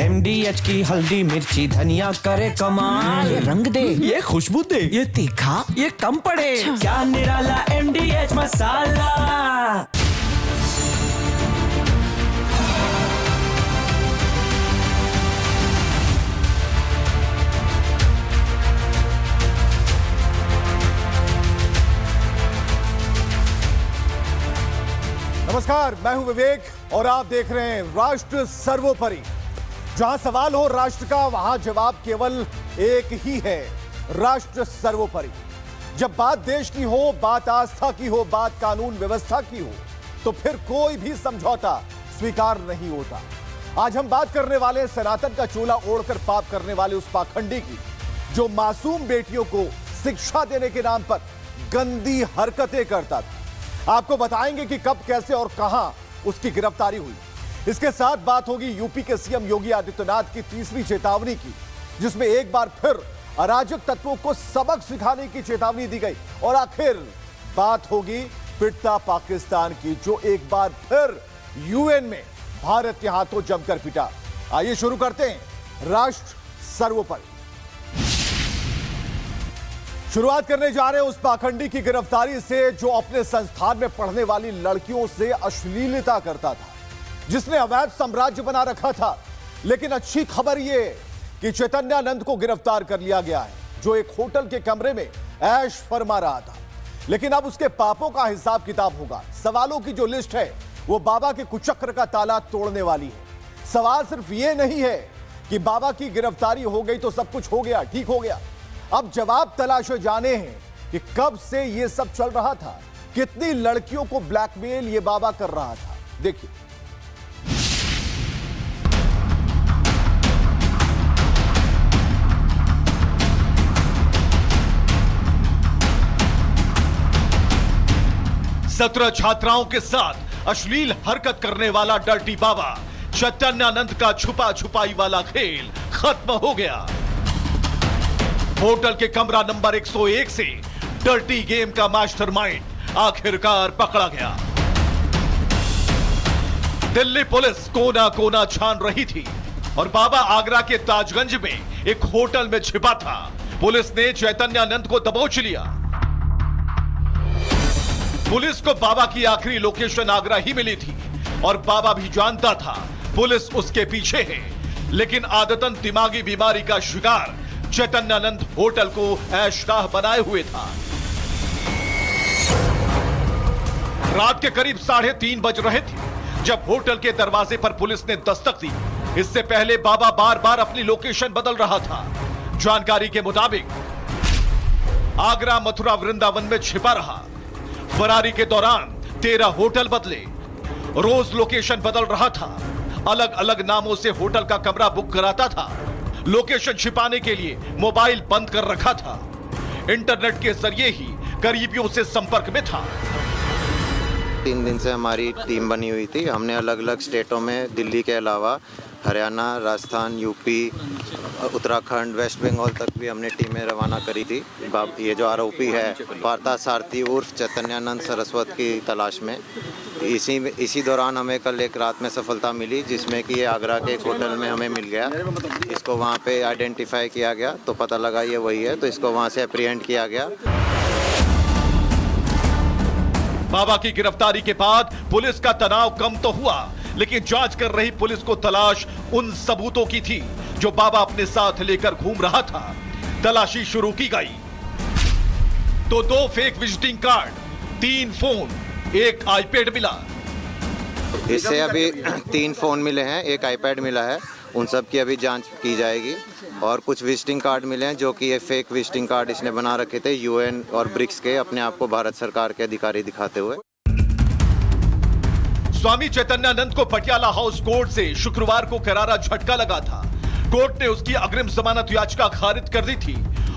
MDH की हल्दी मिर्ची धनिया करे कमाल। ये रंग दे, ये खुशबू दे, ये तीखा, ये कम पड़े। क्या निराला MDH मसाला। नमस्कार, मैं हूं विवेक और आप देख रहे हैं राष्ट्र सर्वोपरि। जहां सवाल हो राष्ट्र का, वहां जवाब केवल एक ही है, राष्ट्र सर्वोपरि। जब बात देश की हो, बात आस्था की हो, बात कानून व्यवस्था की हो, तो फिर कोई भी समझौता स्वीकार नहीं होता। आज हम बात करने वाले हैं सनातन का चोला ओढ़कर पाप करने वाले उस पाखंडी की, जो मासूम बेटियों को शिक्षा देने के नाम पर गंदी हरकतें करता था। आपको बताएंगे कि कब, कैसे और कहां उसकी गिरफ्तारी हुई। इसके साथ बात होगी यूपी के सीएम योगी आदित्यनाथ की तीसरी चेतावनी की, जिसमें एक बार फिर अराजक तत्वों को सबक सिखाने की चेतावनी दी गई। और आखिर बात होगी पिटता पाकिस्तान की, जो एक बार फिर यूएन में भारत के हाथों जमकर पिटा। आइए शुरू करते हैं राष्ट्र सर्वोपरि। शुरुआत करने जा रहे हैं उस पाखंडी की गिरफ्तारी से, जो अपने संस्थान में पढ़ने वाली लड़कियों से अश्लीलता करता था, जिसने अवैध साम्राज्य बना रखा था। लेकिन अच्छी खबर यह कि चैतन्यानंद को गिरफ्तार कर लिया गया है, जो एक होटल के कमरे में ऐश फरमा रहा था। लेकिन अब उसके पापों का हिसाब किताब होगा। सवालों की जो लिस्ट है वो बाबा के कुचक्र का ताला तोड़ने वाली है। सवाल सिर्फ ये नहीं है कि बाबा की गिरफ्तारी हो गई तो सब कुछ हो गया, ठीक हो गया। अब जवाब तलाशे जाने हैं कि कब से ये सब चल रहा था, कितनी लड़कियों को ब्लैकमेल ये बाबा कर रहा था। देखिए, सत्रह छात्राओं के साथ अश्लील हरकत करने वाला डर्टी बाबा चैतन्यानंद का छुपा छुपाई वाला खेल खत्म हो गया। होटल के कमरा नंबर 101 से डर्टी गेम का मास्टरमाइंड आखिरकार पकड़ा गया। दिल्ली पुलिस कोना कोना छान रही थी और बाबा आगरा के ताजगंज में एक होटल में छिपा था। पुलिस ने चैतन्यानंद को दबोच लिया। पुलिस को बाबा की आखिरी लोकेशन आगरा ही मिली थी और बाबा भी जानता था पुलिस उसके पीछे है। लेकिन आदतन दिमागी बीमारी का शिकार चैतन्यानंद होटल को ऐशगाह बनाए हुए था। रात के करीब 3:30 बज रहे थे जब होटल के दरवाजे पर पुलिस ने दस्तक दी। इससे पहले बाबा बार बार अपनी लोकेशन बदल रहा था। जानकारी के मुताबिक आगरा, मथुरा, वृंदावन में छिपा रहा। फरारी के दौरान 13 होटल बदले, रोज लोकेशन बदल रहा था। अलग अलग नामों से होटल का कमरा बुक कराता था। लोकेशन छिपाने के लिए मोबाइल बंद कर रखा था। इंटरनेट के जरिए ही करीबियों से संपर्क में था। 3 दिन से हमारी टीम बनी हुई थी। हमने अलग अलग स्टेटों में, दिल्ली के अलावा हरियाणा, राजस्थान, यूपी, उत्तराखंड, वेस्ट बंगाल तक भी हमने टीमें रवाना करी थी। ये जो आरोपी है पार्थसारथी उर्फ चैतन्यानंद सरस्वत की तलाश में। इसी दौरान हमें कल एक रात में सफलता मिली, जिसमें कि ये आगरा के एक होटल में हमें मिल गया। इसको वहाँ पे आइडेंटिफाई किया गया तो पता लगा ये वही है, तो इसको वहाँ से अप्रीहेंड किया गया। बाबा की गिरफ्तारी के बाद पुलिस का तनाव कम तो हुआ, लेकिन जांच कर रही पुलिस को तलाश उन सबूतों की थी जो बाबा अपने साथ लेकर घूम रहा था। तलाशी शुरू की गई तो 2 fake visiting card, 3 phone, 1 iPad मिला। इससे अभी 3 फोन मिले हैं, 1 आईपैड मिला है। उन सब की अभी जांच की जाएगी। और कुछ विजिटिंग कार्ड मिले हैं, जो कि ये फेक विजिटिंग कार्ड इसने बना रखे थे यूएन और ब्रिक्स के, अपने आप को भारत सरकार के अधिकारी दिखाते हुए। स्वामी चैतन्यानंद को पटियाला हाउस कोर्ट से शुक्रवार को करारा झटका लगा था। कोर्ट ने उसकी अग्रिम जमानत याचिका खारिज कर दी थी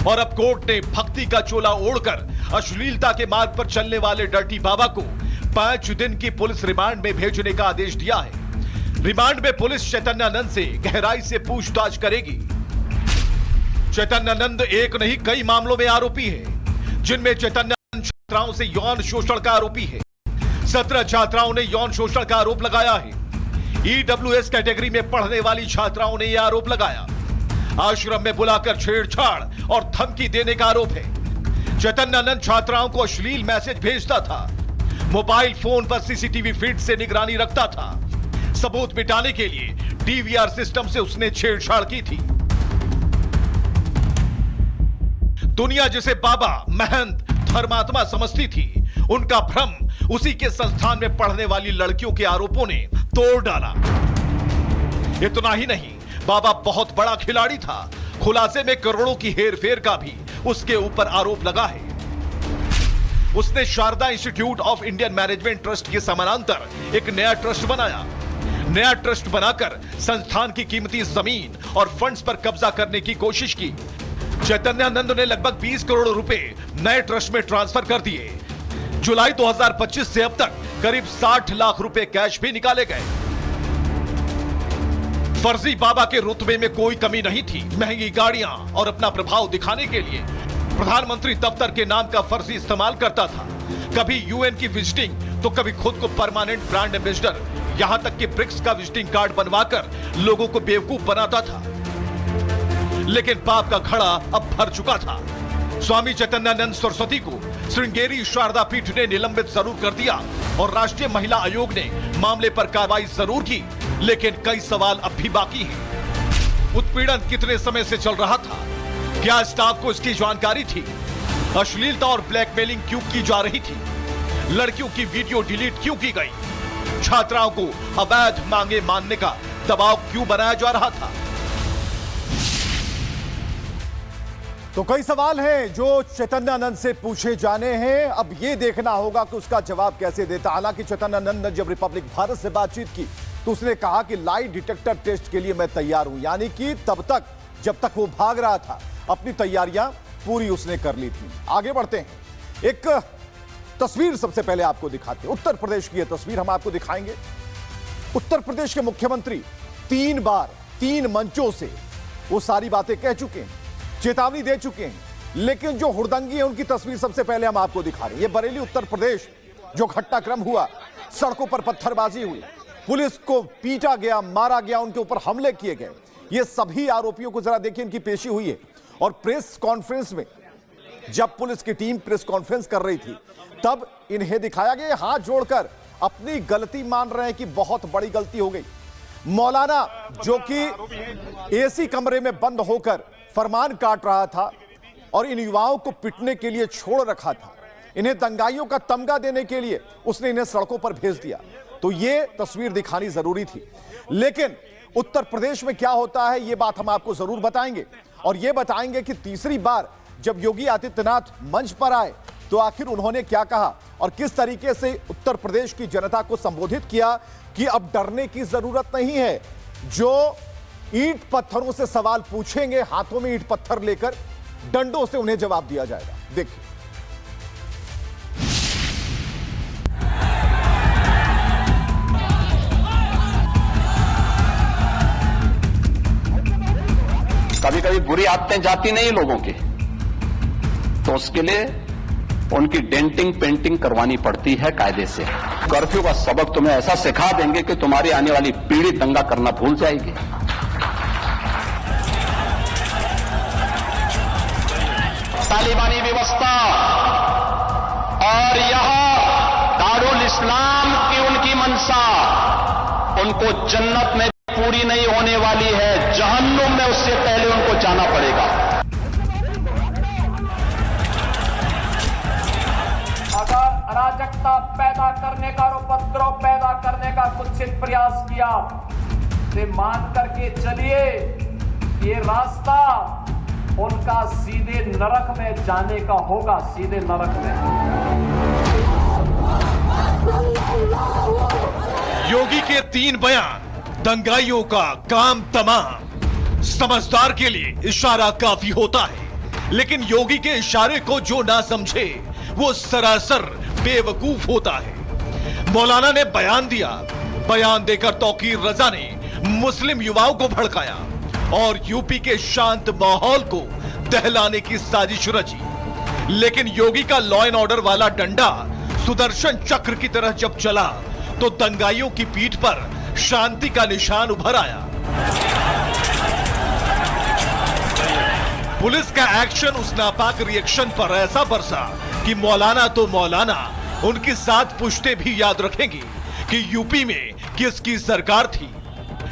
और अब कोर्ट ने भक्ति का चोला ओढ़कर अश्लीलता के मार्ग पर चलने वाले डर्टी बाबा को 5 दिन की पुलिस रिमांड में भेजने का आदेश दिया है। रिमांड में पुलिस चैतन्यानंद से गहराई से पूछताछ करेगी। चैतन्यानंद एक नहीं कई मामलों में आरोपी है, जिनमें चैतन्यानंद छात्राओं से यौन शोषण का आरोपी है। 17 छात्राओं ने यौन शोषण का आरोप लगाया है। ईडब्ल्यूएस कैटेगरी में पढ़ने वाली छात्राओं ने यह आरोप लगाया। आश्रम में बुलाकर छेड़छाड़ और धमकी देने का आरोप है। चैतन्यानंद छात्राओं को अश्लील मैसेज भेजता था, मोबाइल फोन पर सीसीटीवी फीड से निगरानी रखता था। सबूत मिटाने के लिए डीवीआर सिस्टम से उसने छेड़छाड़ की थी। दुनिया जिसे बाबा, महंत, धर्मात्मा समझती थी, उनका भ्रम उसी के संस्थान में पढ़ने वाली लड़कियों के आरोपों ने तोड़ डाला। इतना ही नहीं, बाबा बहुत बड़ा खिलाड़ी था। खुलासे में करोड़ों की हेरफेर का भी उसके ऊपर आरोप लगा है। उसने Sharda Institute of Indian Management Trust के समानांतर एक नया ट्रस्ट बनाया। नया ट्रस्ट बनाकर संस्थान की कीमती जमीन और फंड्स पर कब्जा करने की कोशिश की। चैतन्यानंद ने लगभग 20 करोड़ रुपए नए ट्रस्ट में ट्रांसफर कर दिए। जुलाई 2025 से अब तक करीब 60 लाख रुपए कैश भी निकाले गए। फर्जी बाबा के रुतबे में कोई कमी नहीं थी। महंगी गाड़ियां और अपना प्रभाव दिखाने के लिए प्रधानमंत्री दफ्तर के नाम का फर्जी इस्तेमाल करता था। कभी यूएन की विजिटिंग तो कभी खुद को परमानेंट ब्रांड एम्बेसडर, यहां तक कि ब्रिक्स का विजिटिंग कार्ड बनवाकर लोगों को बेवकूफ बनाता था। लेकिन पाप का घड़ा अब भर चुका था। स्वामी चैतन्यानंद सरस्वती को श्रृंगेरी शारदा पीठ ने निलंबित जरूर कर दिया और राष्ट्रीय महिला आयोग ने मामले पर कार्रवाई जरूर की, लेकिन कई सवाल अब भी बाकी हैं। उत्पीड़न कितने समय से चल रहा था? क्या स्टाफ को इसकी जानकारी थी? अश्लीलता और ब्लैकमेलिंग क्यों की जा रही थी? लड़कियों की वीडियो डिलीट क्यों की गई? छात्राओं को अवैध मांगे मानने का दबाव क्यों बनाया जा रहा था? तो कई सवाल हैं जो चैतन्यानंद से पूछे जाने हैं। अब यह देखना होगा कि उसका जवाब कैसे देता। हालांकि चैतन्यानंद ने जब रिपब्लिक भारत से बातचीत की तो उसने कहा कि लाई डिटेक्टर टेस्ट के लिए मैं तैयार हूं, यानी कि तब तक जब तक वो भाग रहा था अपनी तैयारियां पूरी उसने कर ली थी। आगे बढ़ते हैं। एक तस्वीर सबसे पहले आपको दिखाते हैं। उत्तर प्रदेश की यह तस्वीर हम आपको दिखाएंगे। उत्तर प्रदेश के मुख्यमंत्री 3 बार 3 मंचों से वो सारी बातें कह चुके हैं, चेतावनी दे चुके हैं, लेकिन जो हुड़दंगी है उनकी तस्वीर सबसे पहले हम आपको दिखा रहे हैं। ये बरेली उत्तर प्रदेश जो घटनाक्रम हुआ, सड़कों पर पत्थरबाजी हुई, पुलिस को पीटा गया, मारा गया, उनके ऊपर हमले किए गए। ये सभी आरोपियों को जरा देखिए, इनकी पेशी हुई है। और प्रेस कॉन्फ्रेंस में जब पुलिस की टीम प्रेस कॉन्फ्रेंस कर रही थी तब इन्हें दिखाया गया हाथ जोड़कर अपनी गलती मान रहे हैं कि बहुत बड़ी गलती हो गई। मौलाना जो कि एसी कमरे में बंद होकर फरमान काट रहा था और इन युवाओं को पिटने के लिए छोड़ रखा था, इन्हें दंगाइयों का तमगा देने के लिए उसने इन्हें सड़कों पर भेज दिया। तो यह तस्वीर दिखानी जरूरी थी। लेकिन उत्तर प्रदेश में क्या होता है, यह बात हम आपको जरूर बताएंगे। और यह बताएंगे कि तीसरी बार जब योगी आदित्यनाथ मंच पर आए तो आखिर उन्होंने क्या कहा और किस तरीके से उत्तर प्रदेश की जनता को संबोधित किया कि अब डरने की जरूरत नहीं है। जो ईंट पत्थरों से सवाल पूछेंगे, हाथों में ईंट पत्थर लेकर डंडों से उन्हें जवाब दिया जाएगा। देखिए। कभी कभी बुरी आदतें जाती नहीं लोगों की, तो उसके लिए उनकी डेंटिंग पेंटिंग करवानी पड़ती है कायदे से। कर्फ्यू का सबक तुम्हें ऐसा सिखा देंगे कि तुम्हारी आने वाली पीढ़ी दंगा करना भूल जाएगी। तालिबानी व्यवस्था और यह दारुल इस्लाम की उनकी मंशा उनको जन्नत में पूरी नहीं होने वाली है, जहन्नुम में उससे पहले उनको जाना पड़ेगा। अगर अराजकता पैदा करने का और उपद्रव पैदा करने का कुत्सित प्रयास किया तो मान करके चलिए ये रास्ता उनका सीधे नरक में जाने का होगा, सीधे नरक में। योगी के 3 बयान, दंगाइयों का काम तमाम। समझदार के लिए इशारा काफी होता है, लेकिन योगी के इशारे को जो ना समझे वो सरासर बेवकूफ होता है। मौलाना ने बयान दिया, बयान देकर तौकीर रजा ने मुस्लिम युवाओं को भड़काया और यूपी के शांत माहौल को दहलाने की साजिश रची। लेकिन योगी का लॉ एंड ऑर्डर वाला डंडा सुदर्शन चक्र की तरह जब चला तो दंगाइयों की पीठ पर शांति का निशान उभर आया। पुलिस का एक्शन उस नापाक रिएक्शन पर ऐसा बरसा कि मौलाना तो मौलाना, उनकी 7 पुश्तें भी याद रखेंगी कि यूपी में किसकी सरकार थी।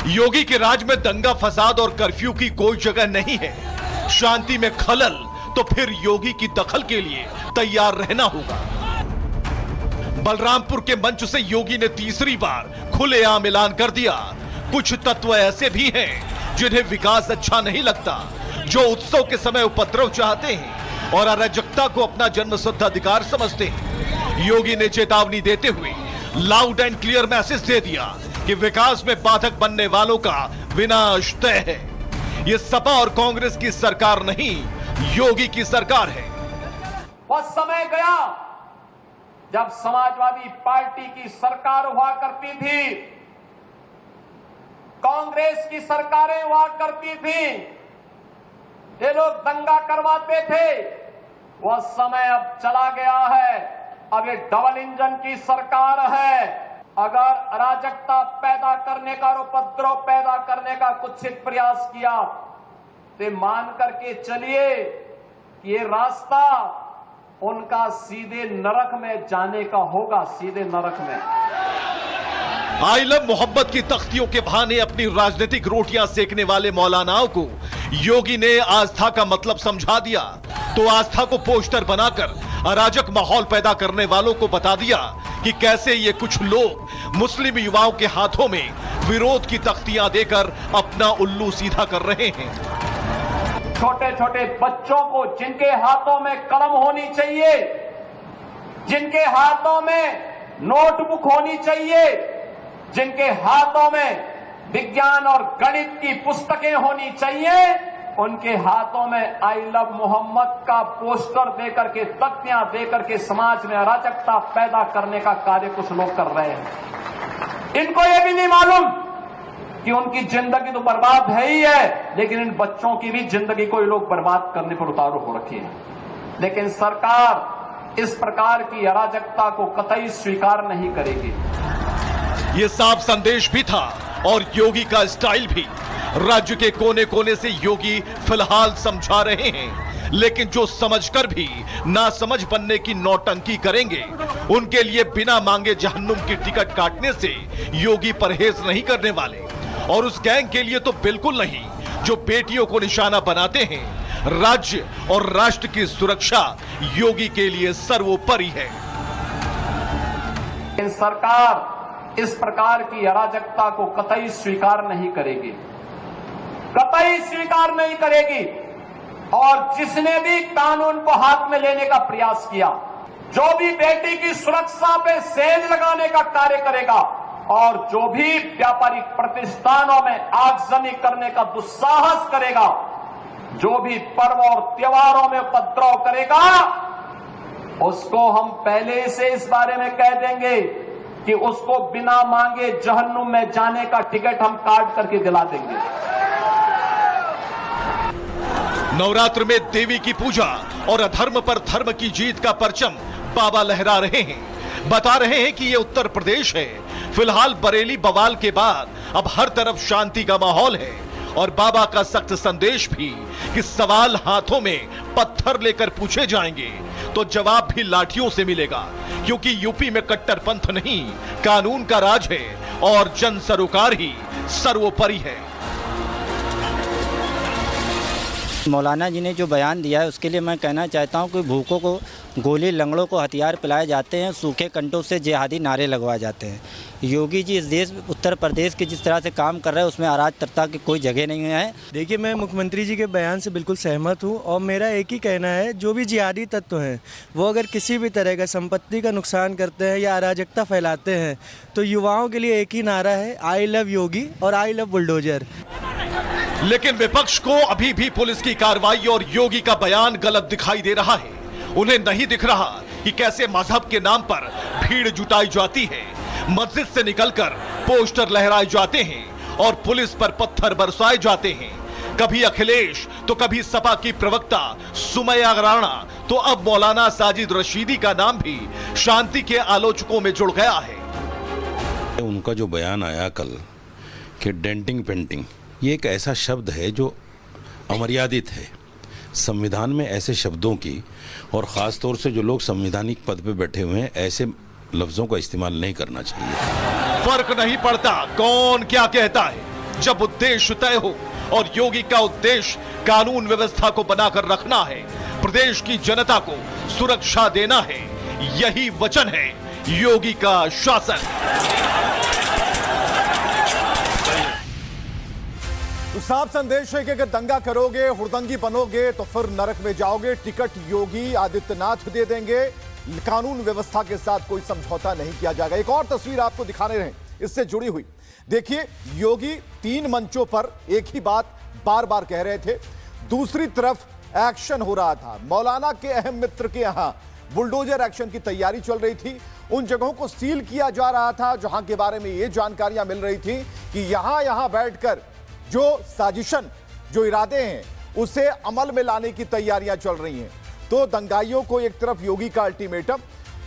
योगी के राज में दंगा फसाद और कर्फ्यू की कोई जगह नहीं है। शांति में खलल तो फिर योगी की दखल के लिए तैयार रहना होगा। बलरामपुर के मंच से योगी ने तीसरी बार खुलेआम ऐलान कर दिया, कुछ तत्व ऐसे भी हैं जिन्हें विकास अच्छा नहीं लगता, जो उत्सव के समय उपद्रव चाहते हैं और अराजकता को अपना जन्मसिद्ध अधिकार समझते हैं। योगी ने चेतावनी देते हुए लाउड एंड क्लियर मैसेज दे दिया कि विकास में बाधक बनने वालों का विनाश तय है। ये सपा और कांग्रेस की सरकार नहीं, योगी की सरकार है। वह समय गया जब समाजवादी पार्टी की सरकार हुआ करती थी, कांग्रेस की सरकारें हुआ करती थी, ये लोग दंगा करवाते थे। वह समय अब चला गया है। अब ये डबल इंजन की सरकार है। अगर अराजकता पैदा करने का और उपद्रव पैदा करने का कुत्सित प्रयास किया तो मान करके चलिए कि ये रास्ता उनका सीधे नरक में जाने का होगा, सीधे नरक में। आई लव मोहब्बत की तख्तियों के बहाने अपनी राजनीतिक रोटियां सेकने वाले मौलानाओं को योगी ने आस्था का मतलब समझा दिया, तो आस्था को पोस्टर बनाकर अराजक माहौल पैदा करने वालों को बता दिया कि कैसे ये कुछ लोग मुस्लिम युवाओं के हाथों में विरोध की तख्तियां देकर अपना उल्लू सीधा कर रहे हैं। छोटे छोटे बच्चों को जिनके हाथों में कलम होनी चाहिए, जिनके हाथों में नोटबुक होनी चाहिए, जिनके हाथों में विज्ञान और गणित की पुस्तकें होनी चाहिए, उनके हाथों में आई लव मोहम्मद का पोस्टर देकर के, तख्तियां देकर के समाज में अराजकता पैदा करने का कार्य कुछ लोग कर रहे हैं। इनको यह भी नहीं मालूम कि उनकी जिंदगी तो बर्बाद है ही है, लेकिन इन बच्चों की भी जिंदगी को ये लोग बर्बाद करने पर उतारू हो रखे हैं। लेकिन सरकार इस प्रकार की अराजकता को कतई स्वीकार नहीं करेगी। ये साफ संदेश भी था और योगी का स्टाइल भी। राज्य के कोने कोने से योगी फिलहाल समझा रहे हैं, लेकिन जो समझकर भी ना समझ बनने की नौटंकी करेंगे, उनके लिए बिना मांगे जहन्नुम की टिकट काटने से योगी परहेज नहीं करने वाले। और उस गैंग के लिए तो बिल्कुल नहीं जो बेटियों को निशाना बनाते हैं। राज्य और राष्ट्र की सुरक्षा योगी के लिए सर्वोपरि है। सरकार इस प्रकार की अराजकता को कतई स्वीकार नहीं करेगी, कतई स्वीकार नहीं करेगी। और जिसने भी कानून को हाथ में लेने का प्रयास किया, जो भी बेटी की सुरक्षा पे सेंध लगाने का कार्य करेगा, और जो भी व्यापारिक प्रतिष्ठानों में आगजनी करने का दुस्साहस करेगा, जो भी पर्व और त्योहारों में उपद्रव करेगा, उसको हम पहले से इस बारे में कह देंगे कि उसको बिना मांगे जहन्नुम में जाने का टिकट हम काट करके दिला देंगे। नवरात्र में देवी की पूजा और अधर्म पर धर्म की जीत का परचम बाबा लहरा रहे हैं। बता रहे हैं कि ये उत्तर प्रदेश है। फिलहाल बरेली बवाल के बाद अब हर तरफ शांति का माहौल है और बाबा का सख्त संदेश भी कि सवाल हाथों में पत्थर लेकर पूछे जाएंगे तो जवाब भी लाठियों से मिलेगा, क्योंकि यूपी में कट्टरपंथ नहीं, कानून का राज है और जन सरोकार ही सर्वोपरि है। मौलाना जी ने जो बयान दिया है उसके लिए मैं कहना चाहता हूं कि भूखों को गोली, लंगड़ों को हथियार पिलाए जाते हैं, सूखे कंटों से जिहादी नारे लगवाए जाते हैं। योगी जी इस देश उत्तर प्रदेश के जिस तरह से काम कर रहे हैं उसमें अराजकता की कोई जगह नहीं है। देखिए, मैं मुख्यमंत्री जी के बयान से बिल्कुल सहमत हूं और मेरा एक ही कहना है, जो भी जिहादी तत्व हैं वो अगर किसी भी तरह का संपत्ति का नुकसान करते हैं या अराजकता फैलाते हैं तो युवाओं के लिए एक ही नारा है, आई लव योगी और आई लव बुलडोजर। लेकिन विपक्ष को अभी भी पुलिस की कार्रवाई और योगी का बयान गलत दिखाई दे रहा है। उन्हें नहीं दिख रहा कि कैसे मजहब के नाम पर भीड़ जुटाई जाती है, मस्जिद से निकलकर पोस्टर लहराए जाते हैं और पुलिस पर पत्थर बरसाए जाते हैं। कभी अखिलेश तो कभी सपा की प्रवक्ता सुमैया राणा, तो अब मौलाना साजिद रशीदी का नाम भी शांति के आलोचकों में जुड़ गया है। उनका जो बयान आया कल कि डेंटिंग पेंटिंग ये एक ऐसा शब्द है जो अमर्यादित है। संविधान में ऐसे शब्दों की और ख़ास तौर से जो लोग संवैधानिक पद पे बैठे हुए हैं ऐसे लफ्ज़ों का इस्तेमाल नहीं करना चाहिए। फर्क नहीं पड़ता कौन क्या कहता है, जब उद्देश्य तय हो और योगी का उद्देश्य कानून व्यवस्था को बनाकर रखना है, प्रदेश की जनता को सुरक्षा देना है, यही वचन है योगी का शासन। तो साफ संदेश है कि अगर दंगा करोगे, हुड़दंगी बनोगे तो फिर नरक में जाओगे। टिकट योगी आदित्यनाथ दे देंगे, कानून व्यवस्था के साथ कोई समझौता नहीं किया जाएगा। एक और तस्वीर आपको दिखाने रहे इससे जुड़ी हुई। देखिए, योगी 3 मंचों पर एक ही बात बार बार कह रहे थे। दूसरी तरफ एक्शन हो रहा था। मौलाना के अहम मित्र के यहां बुलडोजर एक्शन की तैयारी चल रही थी। उन जगहों को सील किया जा रहा था जहां के बारे में यह जानकारियां मिल रही थी कि यहां बैठकर जो साजिशन, जो इरादे हैं, उसे अमल में लाने की तैयारियां चल रही हैं। तो दंगाइयों को एक तरफ योगी का अल्टीमेटम,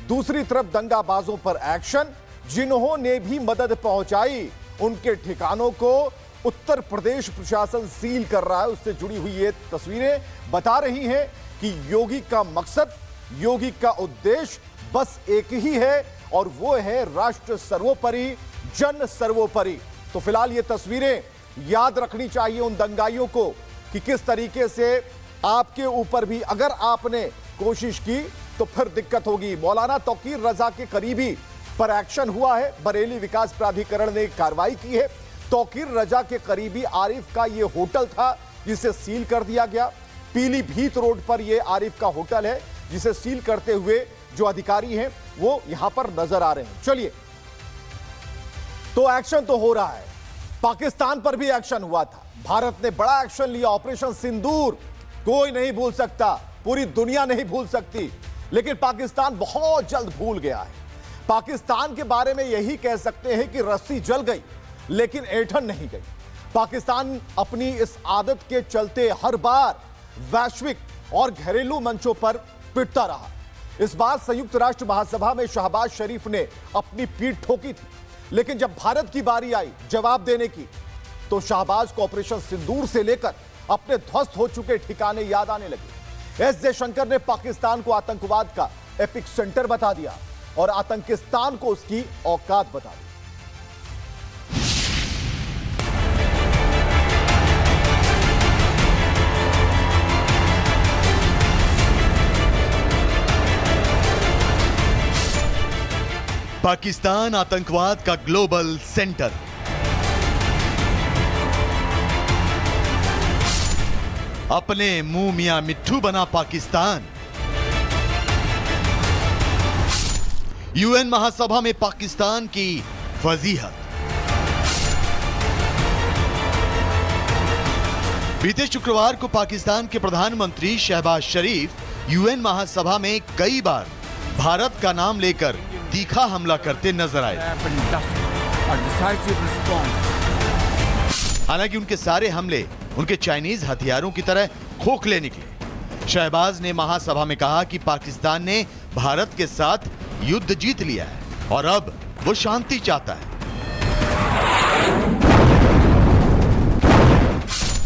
दूसरी तरफ दंगाबाजों पर एक्शन। जिन्होंने भी मदद पहुंचाई उनके ठिकानों को उत्तर प्रदेश प्रशासन सील कर रहा है। उससे जुड़ी हुई ये तस्वीरें बता रही हैं कि योगी का मकसद, योगी का उद्देश्य बस एक ही है और वो है राष्ट्र सर्वोपरि, जन सर्वोपरि। तो फिलहाल ये तस्वीरें याद रखनी चाहिए उन दंगाइयों को कि किस तरीके से आपके ऊपर भी अगर आपने कोशिश की तो फिर दिक्कत होगी। मौलाना तौकीर रजा के करीबी पर एक्शन हुआ है। बरेली विकास प्राधिकरण ने कार्रवाई की है। तौकीर रजा के करीबी आरिफ का यह होटल था जिसे सील कर दिया गया। पीलीभीत रोड पर यह आरिफ का होटल है जिसे सील करते हुए जो अधिकारी हैं वो यहां पर नजर आ रहे हैं। चलिए, तो एक्शन तो हो रहा है। पाकिस्तान पर भी एक्शन हुआ था। भारत ने बड़ा एक्शन लिया, ऑपरेशन सिंदूर। कोई नहीं भूल सकता, पूरी दुनिया नहीं भूल सकती, लेकिन पाकिस्तान बहुत जल्द भूल गया है। पाकिस्तान के बारे में यही कह सकते हैं कि रस्सी जल गई लेकिन ऐंठन नहीं गई। पाकिस्तान अपनी इस आदत के चलते हर बार वैश्विक और घरेलू मंचों पर पिटता रहा। इस बार संयुक्त राष्ट्र महासभा में शहबाज शरीफ ने अपनी पीठ ठोकी थी, लेकिन जब भारत की बारी आई जवाब देने की तो शहबाज को ऑपरेशन सिंदूर से लेकर अपने ध्वस्त हो चुके ठिकाने याद आने लगे। एस जयशंकर ने पाकिस्तान को आतंकवाद का एपिक सेंटर बता दिया और आतंकिस्तान को उसकी औकात बता दी। पाकिस्तान आतंकवाद का ग्लोबल सेंटर। अपने मुंह मियां मिट्ठू बना पाकिस्तान। यूएन महासभा में पाकिस्तान की फजीहत। बीते शुक्रवार को पाकिस्तान के प्रधानमंत्री शहबाज शरीफ यूएन महासभा में कई बार भारत का नाम लेकर तीखा हमला करते नजर आए। हालांकि उनके सारे हमले उनके चाइनीज हथियारों की तरह खोखले निकले। शहबाज ने महासभा में कहा कि पाकिस्तान ने भारत के साथ युद्ध जीत लिया है और अब वो शांति चाहता है।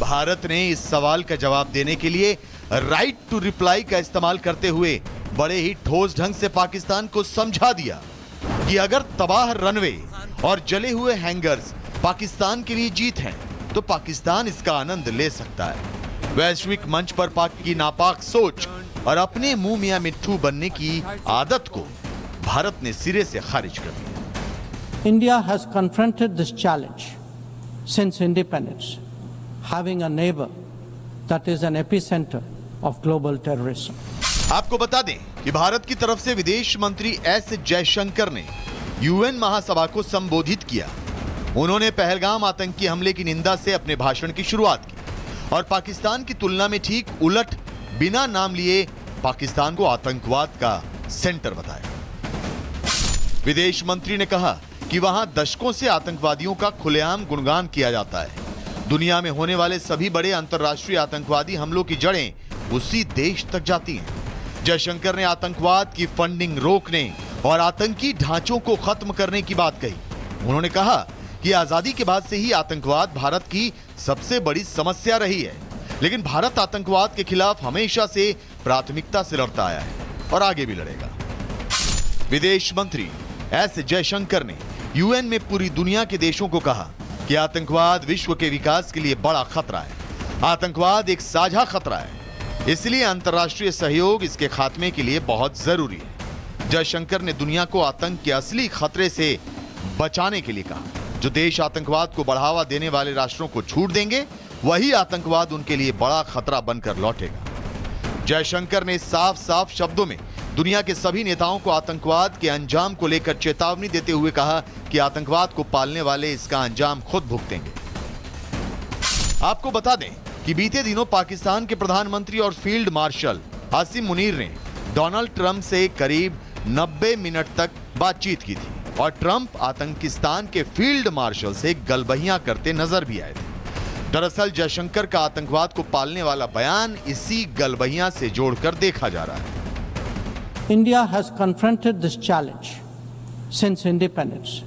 भारत ने इस सवाल का जवाब देने के लिए राइट टू रिप्लाई का इस्तेमाल करते हुए बड़े ही ठोस ढंग से पाकिस्तान को समझा दिया कि अगर तबाह रनवे और जले हुए हैंगर्स पाकिस्तान के लिए जीत हैं, तो पाकिस्तान इसका आनंद ले सकता है। वैश्विक मंच पर पाक की नापाक सोच और अपने मुंह मियां मिट्ठू बनने की आदत को भारत ने सिरे से खारिज कर दिया। India has confronted this challenge since independence, having a neighbor that is an epicenter of global terrorism. आपको बता दें कि भारत की तरफ से विदेश मंत्री एस जयशंकर ने यूएन महासभा को संबोधित किया। उन्होंने पहलगाम आतंकी हमले की निंदा से अपने भाषण की शुरुआत की और पाकिस्तान की तुलना में ठीक उलट बिना नाम लिए पाकिस्तान को आतंकवाद का सेंटर बताया। विदेश मंत्री ने कहा कि वहां दशकों से आतंकवादियों का खुलेआम गुणगान किया जाता है। दुनिया में होने वाले सभी बड़े अंतर्राष्ट्रीय आतंकवादी हमलों की जड़ें उसी देश तक जाती हैं। जयशंकर ने आतंकवाद की फंडिंग रोकने और आतंकी ढांचों को खत्म करने की बात कही। उन्होंने कहा कि आजादी के बाद से ही आतंकवाद भारत की सबसे बड़ी समस्या रही है, लेकिन भारत आतंकवाद के खिलाफ हमेशा से प्राथमिकता से लड़ता आया है और आगे भी लड़ेगा। विदेश मंत्री एस जयशंकर ने यूएन में पूरी दुनिया के देशों को कहा कि आतंकवाद विश्व के विकास के लिए बड़ा खतरा है। आतंकवाद एक साझा खतरा है, इसलिए अंतर्राष्ट्रीय सहयोग इसके खात्मे के लिए बहुत जरूरी है। जयशंकर ने दुनिया को आतंक के असली खतरे से बचाने के लिए कहा। जो देश आतंकवाद को बढ़ावा देने वाले राष्ट्रों को छूट देंगे, वही आतंकवाद उनके लिए बड़ा खतरा बनकर लौटेगा। जयशंकर ने साफ साफ शब्दों में दुनिया के सभी नेताओं को आतंकवाद के अंजाम को लेकर चेतावनी देते हुए कहा कि आतंकवाद को पालने वाले इसका अंजाम खुद भुगतेंगे। आपको बता दें कि बीते दिनों पाकिस्तान के प्रधानमंत्री और फील्ड मार्शल आसिम मुनीर ने डोनाल्ड ट्रंप से करीब 90 मिनट तक बातचीत की थी और ट्रंप आतंकिस्तान के फील्ड मार्शल से गलबहियां करते नजर भी आए थे। दरअसल जयशंकर का आतंकवाद को पालने वाला बयान इसी गलबहियां से जोड़कर देखा जा रहा है। India has confronted this challenge since independence,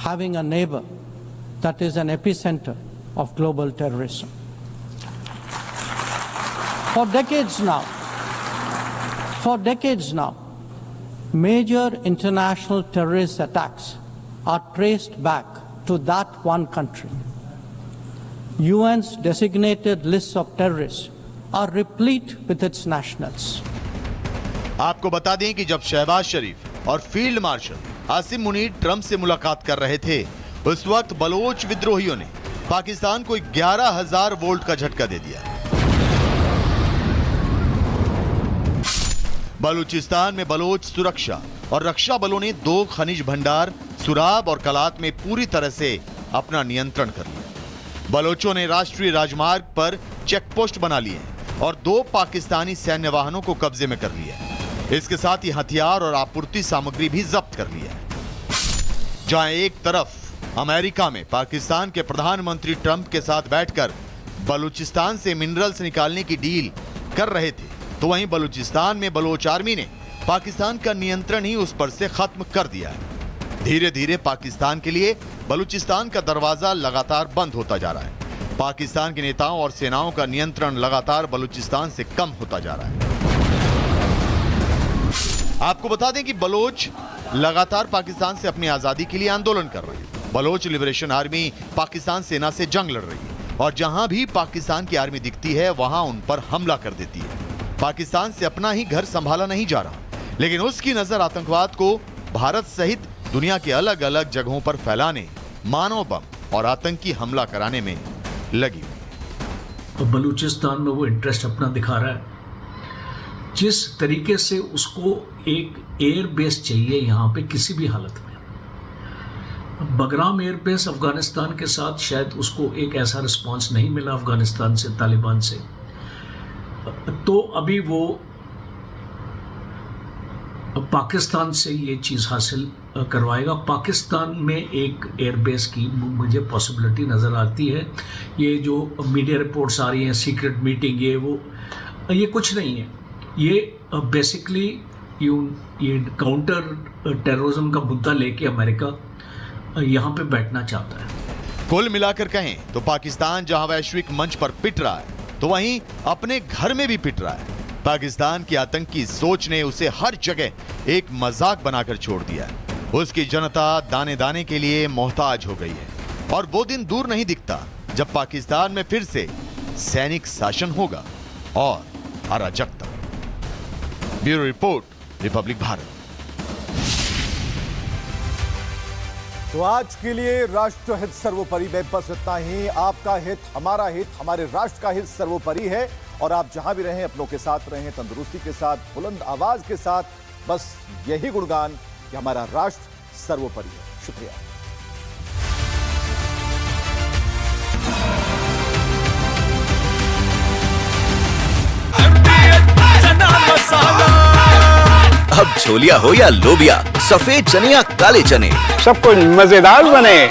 having a neighbor that is an epicenter of global terrorism. For decades now, major international terrorist attacks are traced back to that one country. UN's designated lists of terrorists are replete with its nationals. आपको बता दें कि जब शहबाज शरीफ और field marshal Asim Munir Trump से मुलाकात कर रहे थे, उस वक्त बलोच विद्रोहियों ने पाकिस्तान को 11,000 वोल्ट का झटका दे दिया। बलूचिस्तान में बलोच सुरक्षा और रक्षा बलों ने 2 खनिज भंडार सुराब और कलात में पूरी तरह से अपना नियंत्रण कर लिया। बलोचों ने राष्ट्रीय राजमार्ग पर चेकपोस्ट बना लिए और 2 पाकिस्तानी सैन्य वाहनों को कब्जे में कर लिया। इसके साथ ही हथियार और आपूर्ति सामग्री भी जब्त कर लिया। जहां एक तरफ अमेरिका में पाकिस्तान के प्रधानमंत्री ट्रंप के साथ बैठकर बलूचिस्तान से मिनरल्स निकालने की डील कर रहे थे, तो वहीं बलूचिस्तान में बलोच आर्मी ने पाकिस्तान का नियंत्रण ही उस पर से खत्म कर दिया है। धीरे धीरे पाकिस्तान के लिए बलूचिस्तान का दरवाजा लगातार बंद होता जा रहा है। पाकिस्तान के नेताओं और सेनाओं का नियंत्रण लगातार बलूचिस्तान से कम होता जा रहा है। आपको बता दें कि बलोच लगातार पाकिस्तान से अपनी आजादी के लिए आंदोलन कर रहे हैं। बलोच लिबरेशन आर्मी पाकिस्तान सेना से जंग लड़ रही है और जहां भी पाकिस्तान की आर्मी दिखती है वहां उन पर हमला कर देती है। पाकिस्तान से अपना ही घर संभाला नहीं जा रहा, लेकिन उसकी नजर आतंकवाद को भारत सहित दुनिया के अलग अलग जगहों पर फैलाने, मानव बम और आतंकी हमला कराने में लगी हुई है। तो बलूचिस्तान में वो इंटरेस्ट अपना दिखा रहा है। जिस तरीके से उसको एक एयर बेस चाहिए यहाँ पे किसी भी हालत में, बगराम एयर बेस अफगानिस्तान के साथ शायद उसको एक ऐसा रिस्पांस नहीं मिला अफगानिस्तान से, तालिबान से, तो अभी वो पाकिस्तान से ये चीज़ हासिल करवाएगा। पाकिस्तान में एक एयरबेस की मुझे पॉसिबिलिटी नज़र आती है। ये जो मीडिया रिपोर्ट्स आ रही हैं, सीक्रेट मीटिंग, ये कुछ नहीं है। ये बेसिकली ये काउंटर टेररिज्म का मुद्दा लेके अमेरिका यहाँ पे बैठना चाहता है। कुल मिलाकर कहें तो पाकिस्तान जहां वैश्विक मंच पर पिट रहा है, तो वहीं अपने घर में भी पिट रहा है। पाकिस्तान की आतंकी सोच ने उसे हर जगह एक मजाक बनाकर छोड़ दिया है। उसकी जनता दाने दाने के लिए मोहताज हो गई है और वो दिन दूर नहीं दिखता जब पाकिस्तान में फिर से सैनिक शासन होगा और अराजकता। Bureau report, Republic Bharat. तो आज के लिए राष्ट्र हित सर्वोपरि में बस इतना ही। आपका हित, हमारा हित, हमारे राष्ट्र का हित सर्वोपरि है और आप जहां भी रहें अपनों के साथ रहें, तंदुरुस्ती के साथ, बुलंद आवाज के साथ, बस यही गुणगान कि हमारा राष्ट्र सर्वोपरि है। शुक्रिया। अब छोलिया हो या लोबिया, सफेद चने या काले चने, सब कुछ मजेदार बने।